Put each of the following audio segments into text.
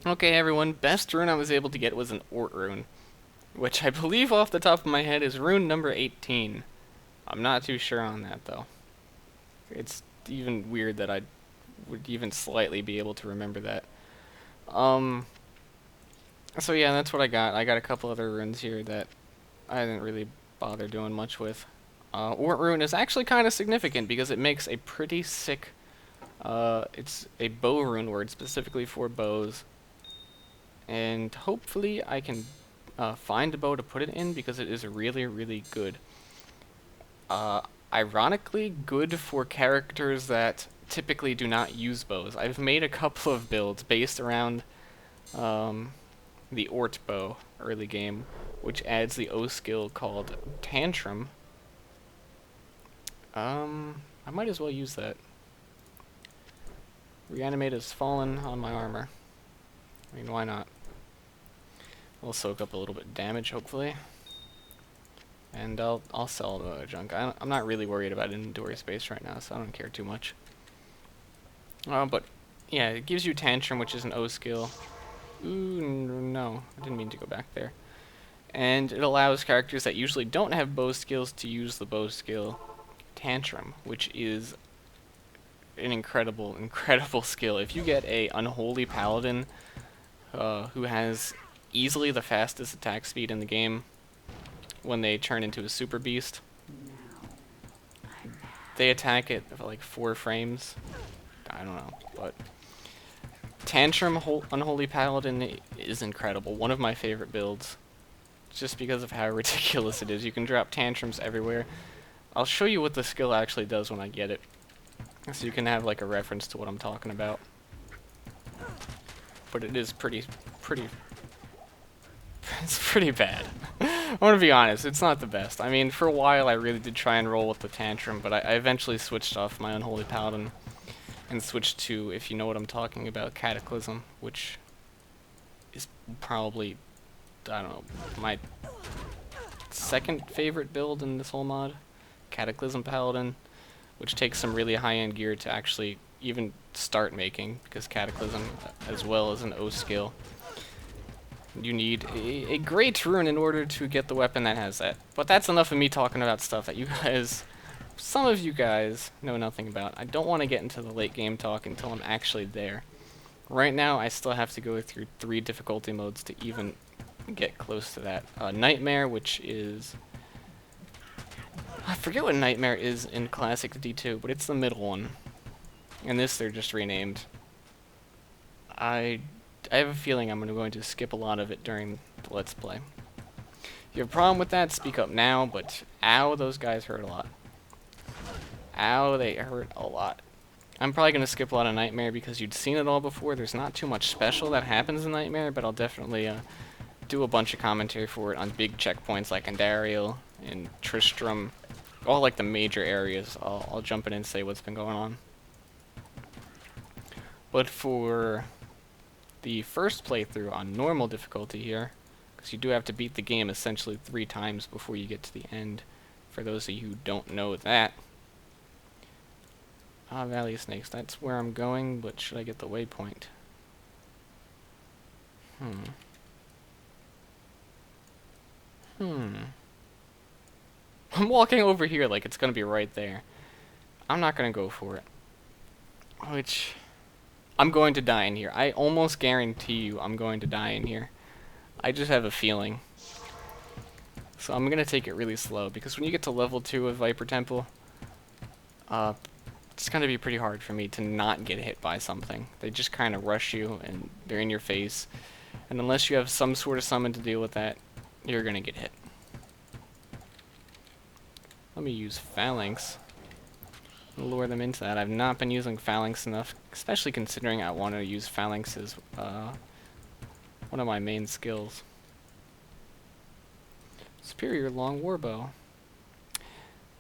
Okay, everyone, best rune I was able to get was an Ort rune, which I believe off the top of my head is rune number 18. I'm not too sure on that, though. It's even weird that I would even slightly be able to remember that. Um, so yeah, that's what I got. I got a couple other runes here that I didn't really bother doing much with. Ort rune is actually kind of significant because it makes a pretty sick, it's a bow rune word specifically for bows. And hopefully I can find a bow to put it in because it is really, really good. Uh, Ironically, good for characters that typically do not use bows. I've made a couple of builds based around um, the Ort bow early game, which adds the O skill called Tantrum. I might as well use that. Reanimate has fallen on my armor. I mean, why not? We'll soak up a little bit of damage, hopefully. And I'll sell the junk. I'm not really worried about inventory space right now, so I don't care too much. But yeah, it gives you Tantrum, which is an O skill. Ooh, no, I didn't mean to go back there. And it allows characters that usually don't have bow skills to use the bow skill Tantrum, which is an incredible, incredible skill. If you get a unholy paladin who has easily the fastest attack speed in the game when they turn into a super beast, they attack it for like 4 frames. I don't know, but Tantrum Unholy Paladin is incredible. One of my favorite builds, just because of how ridiculous it is. You can drop tantrums everywhere. I'll show you what the skill actually does when I get it, so you can have like a reference to what I'm talking about. But it is pretty, it's pretty bad. I want to be honest, it's not the best. I mean, for a while I really did try and roll with the Tantrum, but I eventually switched off my Unholy Paladin and switched to, if you know what I'm talking about, Cataclysm, which is probably, I don't know, my second favorite build in this whole mod. Cataclysm Paladin, which takes some really high-end gear to actually even start making, because Cataclysm, as well as an O skill, you need a great rune in order to get the weapon that has that. But that's enough of me talking about stuff that you guys, some of you guys, know nothing about. I don't want to get into the late game talk until I'm actually there. Right now, I still have to go through 3 difficulty modes to even get close to that. Nightmare, which is... I forget what Nightmare is in Classic D2, but it's the middle one. In this, they're just renamed. I have a feeling I'm going to skip a lot of it during the Let's Play. If you have a problem with that, speak up now, but ow, those guys hurt a lot. Ow, they hurt a lot. I'm probably going to skip a lot of Nightmare because you'd seen it all before. There's not too much special that happens in Nightmare, but I'll definitely do a bunch of commentary for it on big checkpoints like Andariel and Tristram. All like the major areas. I'll jump in and say what's been going on. But for the first playthrough on normal difficulty here, because you do have to beat the game essentially 3 times before you get to the end, for those of you who don't know that. Valley of Snakes, that's where I'm going, but should I get the waypoint? I'm walking over here like it's gonna be right there. I'm not gonna go for it. Which... I'm going to die in here. I almost guarantee you I'm going to die in here. I just have a feeling. So I'm gonna take it really slow, because when you get to level 2 of Viper Temple, it's gonna be pretty hard for me to not get hit by something. They just kind of rush you, and they're in your face. And unless you have some sort of summon to deal with that, you're gonna get hit. Let me use Phalanx. Lure them into that. I've not been using Phalanx enough, especially considering I want to use Phalanx as one of my main skills. Superior Long Warbow.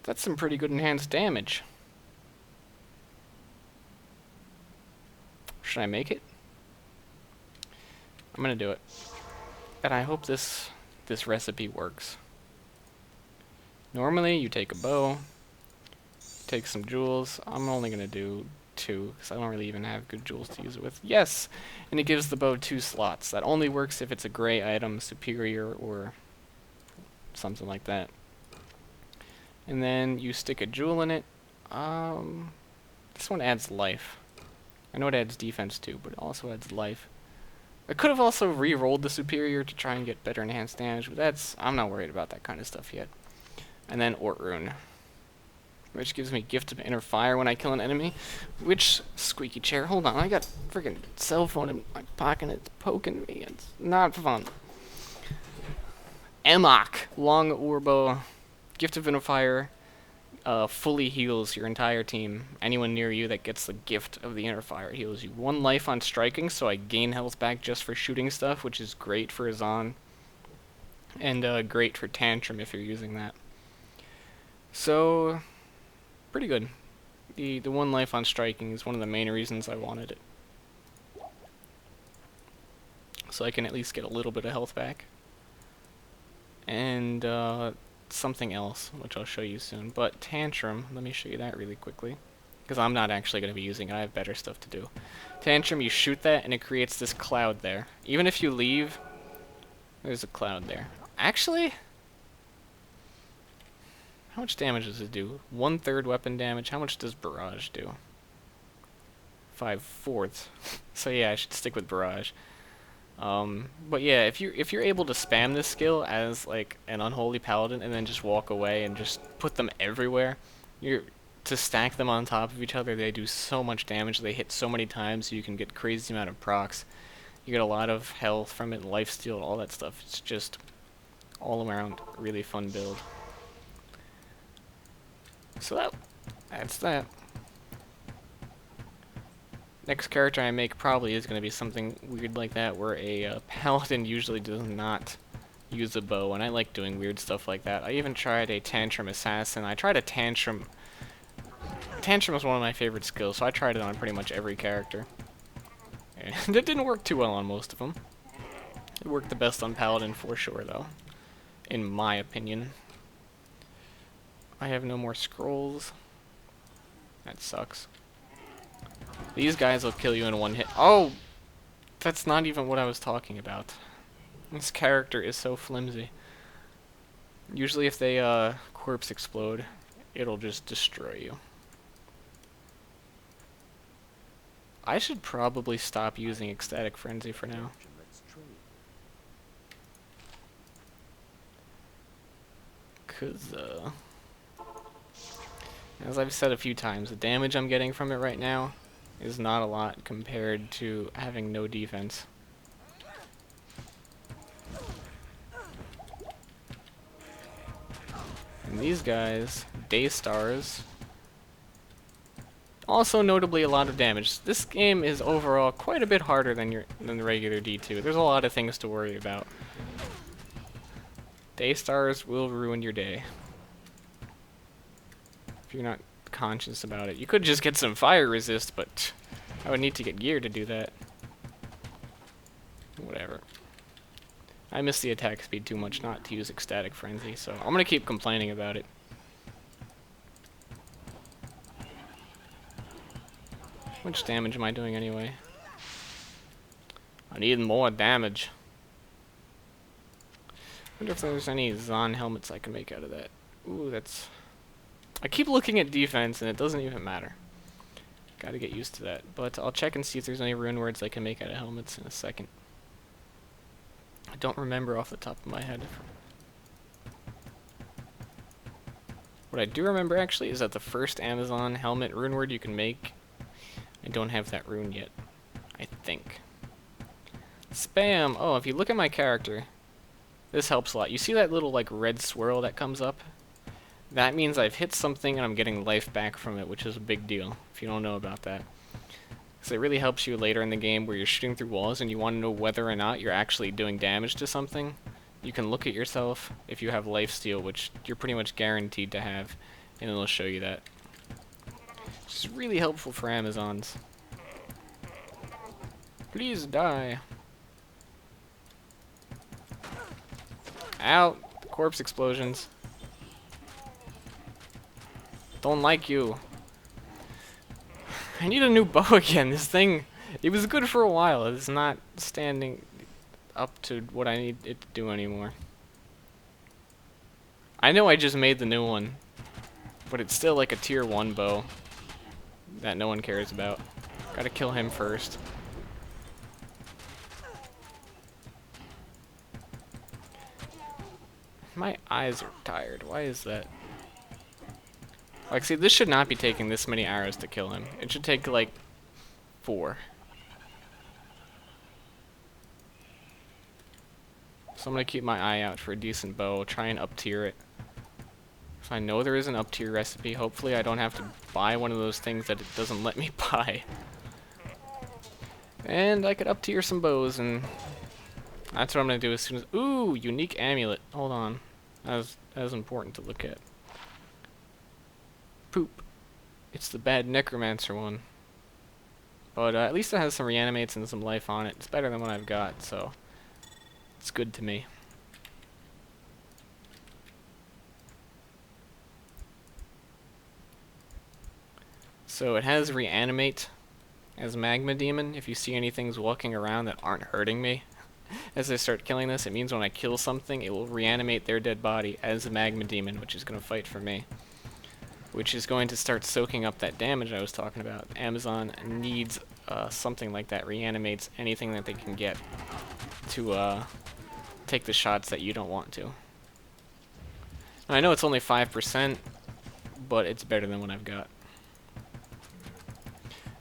That's some pretty good enhanced damage. Should I make it? I'm gonna do it. And I hope this recipe works. Normally, you take a bow, take some jewels. I'm only gonna do 2, because I don't really even have good jewels to use it with. Yes! And it gives the bow 2 slots. That only works if it's a gray item, superior, or something like that. And then you stick a jewel in it. This one adds life. I know it adds defense too, but it also adds life. I could have also re-rolled the superior to try and get better enhanced damage, but I'm not worried about that kind of stuff yet. And then Ort Rune, which gives me Gift of Inner Fire when I kill an enemy. Which, squeaky chair, hold on, I got freaking cell phone in my pocket, it's poking me, it's not fun. Emok, Long Orbo, Gift of Inner Fire, fully heals your entire team. Anyone near you that gets the Gift of the Inner Fire heals you 1 life on striking, so I gain health back just for shooting stuff, which is great for Azan. And great for Tantrum if you're using that. So, pretty good. The 1 life on striking is one of the main reasons I wanted it. So I can at least get a little bit of health back. And something else, which I'll show you soon. But Tantrum, let me show you that really quickly, because I'm not actually going to be using it. I have better stuff to do. Tantrum, you shoot that, and it creates this cloud there. Even if you leave, there's a cloud there. Actually, how much damage does it do? 1/3 weapon damage. How much does Barrage do? 5/4. So yeah, I should stick with Barrage. But yeah, if you're able to spam this skill as like an unholy paladin and then just walk away and just put them everywhere, to stack them on top of each other, they do so much damage. They hit so many times, so you can get crazy amount of procs. You get a lot of health from it, lifesteal, all that stuff. It's just all around really fun build. So that's that. Next character I make probably is going to be something weird like that, where a paladin usually does not use a bow, and I like doing weird stuff like that. I even tried a Tantrum Assassin. I tried a Tantrum. Tantrum is one of my favorite skills, so I tried it on pretty much every character. And it didn't work too well on most of them. It worked the best on Paladin for sure, though, in my opinion. I have no more scrolls. That sucks. These guys will kill you in 1 hit. Oh! That's not even what I was talking about. This character is so flimsy. Usually if they corpse explode, it'll just destroy you. I should probably stop using Ecstatic Frenzy for now. Cause, as I've said a few times, the damage I'm getting from it right now is not a lot compared to having no defense. And these guys, Daystars, also notably a lot of damage. This game is overall quite a bit harder than the regular D2. There's a lot of things to worry about. Daystars will ruin your day if you're not conscious about it. You could just get some fire resist, but I would need to get gear to do that. Whatever. I miss the attack speed too much not to use Ecstatic Frenzy, so I'm gonna keep complaining about it. How much damage am I doing anyway? I need more damage. Wonder if there's any Zon helmets I can make out of that. Ooh, that's... I keep looking at defense and it doesn't even matter. Gotta get used to that. But I'll check and see if there's any rune words I can make out of helmets in a second. I don't remember off the top of my head. What I do remember actually is that the first Amazon helmet rune word you can make, I don't have that rune yet, I think. Spam! Oh, if you look at my character, this helps a lot. You see that little like red swirl that comes up? That means I've hit something and I'm getting life back from it, which is a big deal, if you don't know about that. So it really helps you later in the game where you're shooting through walls and you want to know whether or not you're actually doing damage to something. You can look at yourself if you have lifesteal, which you're pretty much guaranteed to have, and it'll show you that. Which is really helpful for Amazons. Please die. Ow! Corpse explosions. Don't like you. I need a new bow again. This thing, it was good for a while. It's not standing up to what I need it to do anymore. I know I just made the new one, but it's still like a tier 1 bow that no one cares about. Gotta kill him first. My eyes are tired. Why is that? Like, see, this should not be taking this many arrows to kill him. It should take, like, 4. So I'm gonna keep my eye out for a decent bow, try and up-tier it. If I know there is an up-tier recipe, hopefully I don't have to buy one of those things that it doesn't let me buy. And I could up-tier some bows, and that's what I'm gonna do as soon as... Ooh, unique amulet. Hold on. That was important to look at. Poop. It's the bad necromancer one. But at least it has some reanimates and some life on it. It's better than what I've got, so it's good to me. So it has reanimate as magma demon. If you see any things walking around that aren't hurting me as I start killing this, it means when I kill something, it will reanimate their dead body as a magma demon, which is going to fight for me. Which is going to start soaking up that damage I was talking about. Amazon needs something like that, reanimates anything that they can get to take the shots that you don't want to. Now, I know it's only 5%, but it's better than what I've got.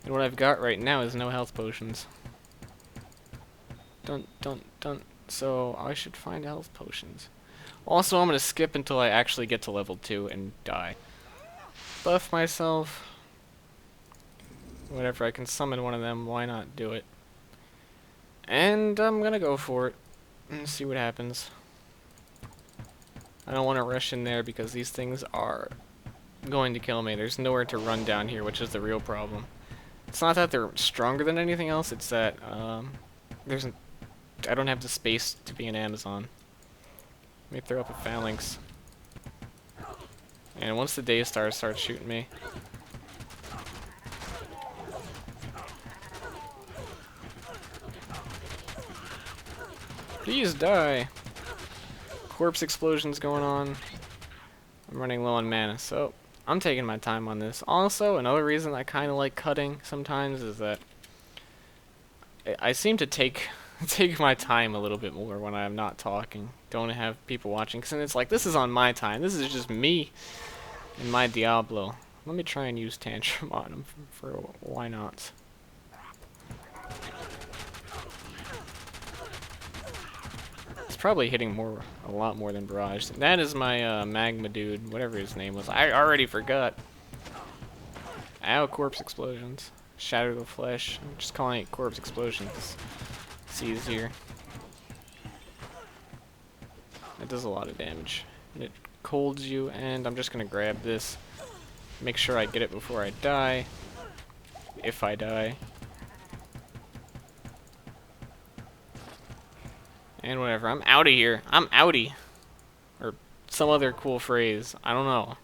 And what I've got right now is no health potions. Dun dun dun. So I should find health potions. Also, I'm going to skip until I actually get to level 2 and die. Buff myself. Whatever, I can summon one of them, why not do it? And I'm gonna go for it and see what happens. I don't want to rush in there because these things are going to kill me. There's nowhere to run down here, which is the real problem. It's not that they're stronger than anything else, it's that I don't have the space to be an Amazon. Let me throw up a phalanx. And once the day stars start shooting me. Please die. Corpse explosions going on. I'm running low on mana, so I'm taking my time on this. Also, another reason I kind of like cutting sometimes is that I seem to take my time a little bit more when I'm not talking. Don't have people watching, because it's like, this is on my time. This is just me and my Diablo. Let me try and use Tantrum on him for why not. It's probably hitting a lot more than Barrage. That is my magma dude, whatever his name was. I already forgot. Ow, corpse explosions. Shatter the flesh. I'm just calling it corpse explosions. It's easier. It does a lot of damage. And it colds you, and I'm just gonna grab this. Make sure I get it before I die. If I die. And whatever, I'm out of here. I'm outie. Or some other cool phrase. I don't know.